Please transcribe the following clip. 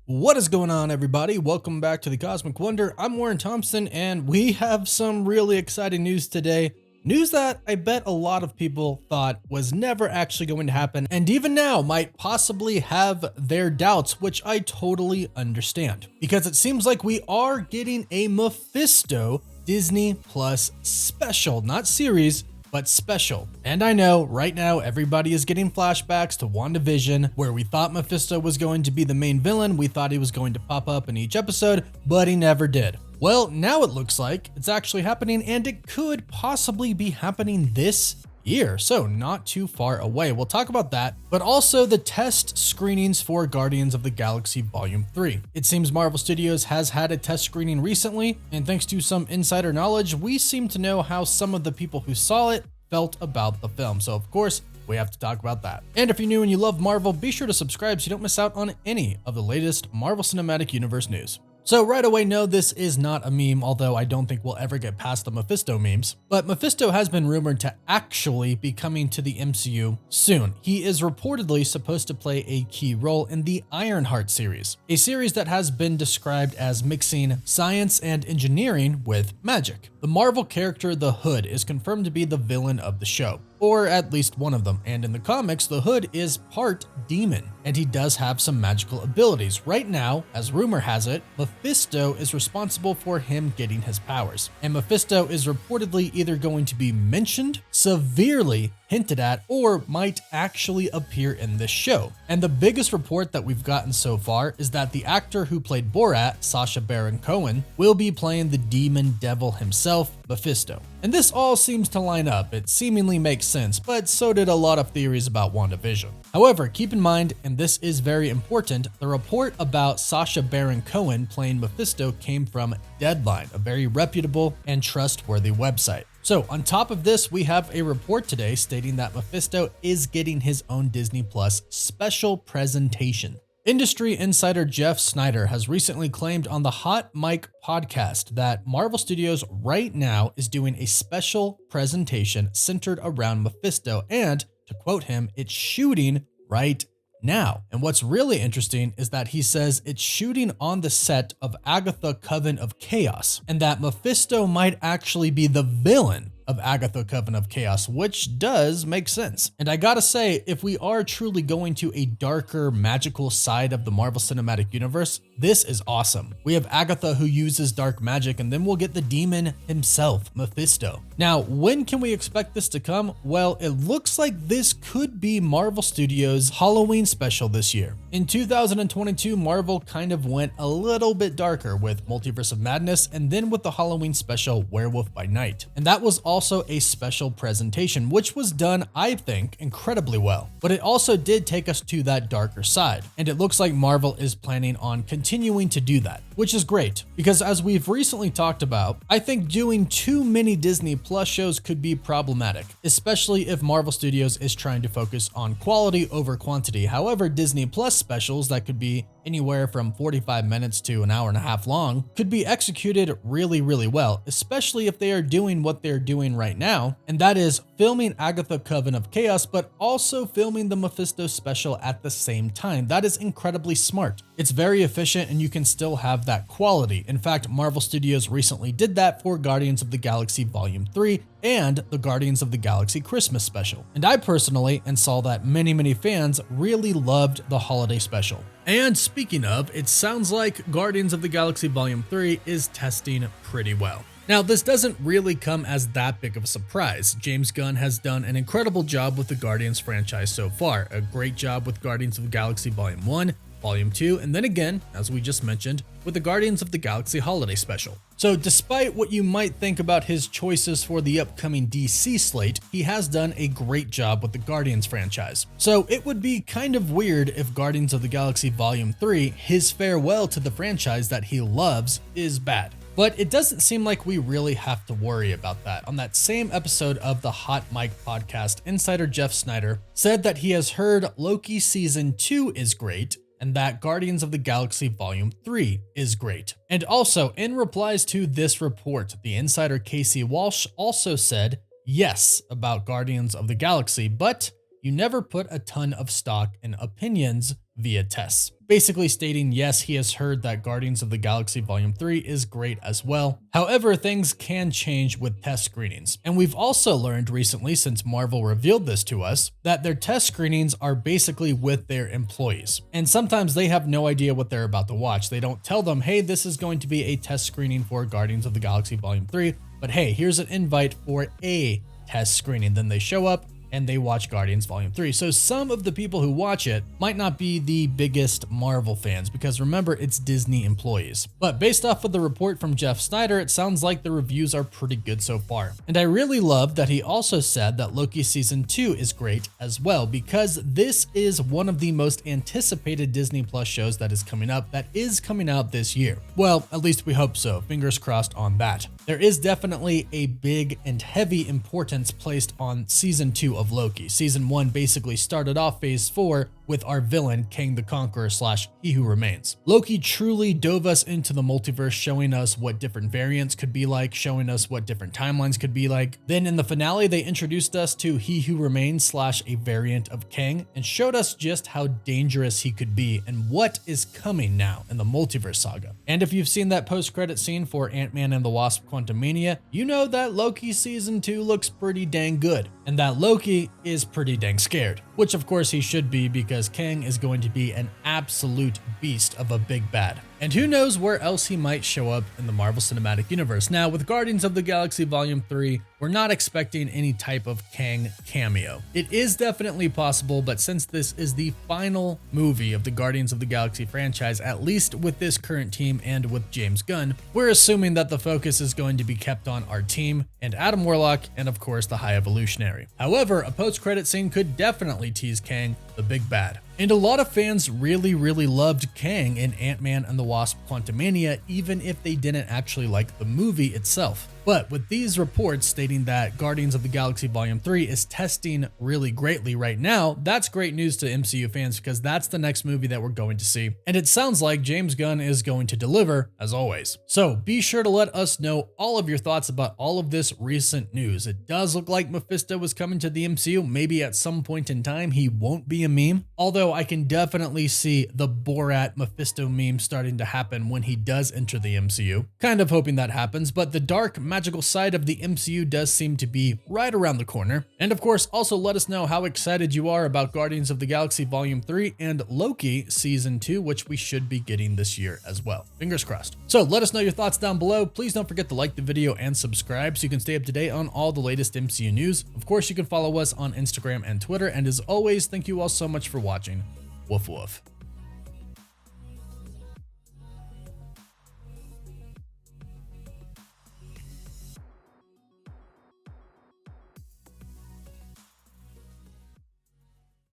What is going on, everybody? Welcome back to the Cosmic Wonder. I'm Warren Thompson, and we have some really exciting news today. News that I bet a lot of people thought was never actually going to happen, and even now might possibly have their doubts, which I totally understand. Because it seems like we are getting a Mephisto Disney Plus special, not series, but special. And I know right now everybody is getting flashbacks to WandaVision, where we thought Mephisto was going to be the main villain. We thought he was going to pop up in each episode, but he never did. Well, now it looks like it's actually happening, and it could possibly be happening this year, so not too far away. We'll talk about that, but also the test screenings for Guardians of the Galaxy Volume 3. It seems Marvel Studios has had a test screening recently, and thanks to some insider knowledge, we seem to know how some of the people who saw it felt about the film. So of course, we have to talk about that. And if you're new and you love Marvel, be sure to subscribe so you don't miss out on any of the latest Marvel Cinematic Universe news. So right away, no, this is not a meme, although I don't think we'll ever get past the Mephisto memes. But Mephisto has been rumored to actually be coming to the MCU soon. He is reportedly supposed to play a key role in the Ironheart series, a series that has been described as mixing science and engineering with magic. The Marvel character The Hood is confirmed to be the villain of the show, or at least one of them, and in the comics, the Hood is part demon, and he does have some magical abilities. Right now, as rumor has it, Mephisto is responsible for him getting his powers, and Mephisto is reportedly either going to be mentioned, severely hinted at, or might actually appear in this show. And the biggest report that we've gotten so far is that the actor who played Borat, Sacha Baron Cohen, will be playing the demon devil himself, Mephisto. And this all seems to line up. It seemingly makes sense, but so did a lot of theories about WandaVision. However, keep in mind, and this is very important, the report about Sacha Baron Cohen playing Mephisto came from Deadline, a very reputable and trustworthy website. So on top of this, we have a report today stating that Mephisto is getting his own Disney Plus special presentation. Industry insider Jeff Snyder has recently claimed on the Hot Mic podcast that Marvel Studios right now is doing a special presentation centered around Mephisto, and to quote him, it's shooting right now. And what's really interesting is that he says it's shooting on the set of Agatha Coven of Chaos, and that Mephisto might actually be the villain of Agatha Coven of Chaos, which does make sense. And I gotta say, if we are truly going to a darker, magical side of the Marvel Cinematic Universe, this is awesome. We have Agatha who uses dark magic, and then we'll get the demon himself, Mephisto. Now, when can we expect this to come? Well, it looks like this could be Marvel Studios' Halloween special this year. In 2022, Marvel kind of went a little bit darker with Multiverse of Madness, and then with the Halloween special Werewolf by Night. And that was also a special presentation, which was done, I think, incredibly well. But it also did take us to that darker side, and it looks like Marvel is planning on continuing to do that, which is great, because as we've recently talked about, I think doing too many Disney Plus shows could be problematic, especially if Marvel Studios is trying to focus on quality over quantity. However, Disney Plus specials that could be anywhere from 45 minutes to an hour and a half long could be executed really, really well, especially if they are doing what they're doing right now, and that is filming Agatha Coven of Chaos, but also filming the Mephisto special at the same time. That is incredibly smart. It's very efficient, and you can still have that quality. In fact, Marvel Studios recently did that for Guardians of the Galaxy Volume 3 and the Guardians of the Galaxy Christmas special. And I personally, and saw that many fans really loved the holiday special. And speaking of, it sounds like Guardians of the Galaxy Volume 3 is testing pretty well. Now, this doesn't really come as that big of a surprise. James Gunn has done an incredible job with the Guardians franchise so far. A great job with Guardians of the Galaxy Volume 1, Volume 2, and then again, as we just mentioned, with the Guardians of the Galaxy Holiday Special. So despite what you might think about his choices for the upcoming DC slate, he has done a great job with the Guardians franchise. So it would be kind of weird if Guardians of the Galaxy Volume 3, his farewell to the franchise that he loves, is bad. But it doesn't seem like we really have to worry about that. On that same episode of the Hot Mic podcast, insider Jeff Snyder said that he has heard Loki Season 2 is great, and that Guardians of the Galaxy Volume 3 is great. And also, in replies to this report, the insider Casey Walsh also said yes about Guardians of the Galaxy, but you never put a ton of stock in opinions via tests, basically stating yes, he has heard that Guardians of the Galaxy Volume 3 is great as well. However, things can change with test screenings. And we've also learned recently, since Marvel revealed this to us, that their test screenings are basically with their employees. And sometimes they have no idea what they're about to watch. They don't tell them, hey, this is going to be a test screening for Guardians of the Galaxy Volume 3, but hey, here's an invite for a test screening. Then they show up and they watch Guardians Volume 3. So some of the people who watch it might not be the biggest Marvel fans, because remember, it's Disney employees. But based off of the report from Jeff Snyder, it sounds like the reviews are pretty good so far. And I really love that he also said that Loki Season 2 is great as well, because this is one of the most anticipated Disney Plus shows that is coming out this year. Well, at least we hope so. Fingers crossed on that. There is definitely a big and heavy importance placed on Season 2 of Loki. Season 1 basically started off Phase 4 with our villain, Kang the Conqueror / He Who Remains. Loki truly dove us into the multiverse, showing us what different variants could be like, showing us what different timelines could be like. Then in the finale, they introduced us to He Who Remains / a variant of Kang, and showed us just how dangerous he could be and what is coming now in the multiverse saga. And if you've seen that post-credit scene for Ant-Man and the Wasp: Quantumania, you know that Loki Season 2 looks pretty dang good, and that Loki is pretty dang scared, which of course he should be, because Kang is going to be an absolute beast of a big bad. And who knows where else he might show up in the Marvel Cinematic Universe. Now, with Guardians of the Galaxy Volume 3, we're not expecting any type of Kang cameo. It is definitely possible, but since this is the final movie of the Guardians of the Galaxy franchise, at least with this current team and with James Gunn, we're assuming that the focus is going to be kept on our team and Adam Warlock, and of course the High Evolutionary. However, a post-credit scene could definitely tease Kang, the big bad. And a lot of fans really loved Kang in Ant-Man and the Wasp: Quantumania, even if they didn't actually like the movie itself. But with these reports stating that Guardians of the Galaxy Volume 3 is testing really greatly right now, that's great news to MCU fans, because that's the next movie that we're going to see. And it sounds like James Gunn is going to deliver, as always. So be sure to let us know all of your thoughts about all of this recent news. It does look like Mephisto is coming to the MCU. Maybe at some point in time he won't be a meme. Although I can definitely see the Borat Mephisto meme starting to happen when he does enter the MCU. Kind of hoping that happens, but the dark magical side of the MCU does seem to be right around the corner. And of course, also let us know how excited you are about Guardians of the Galaxy Volume 3 and Loki Season 2, which we should be getting this year as well. Fingers crossed. So let us know your thoughts down below. Please don't forget to like the video and subscribe so you can stay up to date on all the latest MCU news. Of course, you can follow us on Instagram and Twitter. And as always, thank you all so much for watching. Woof woof.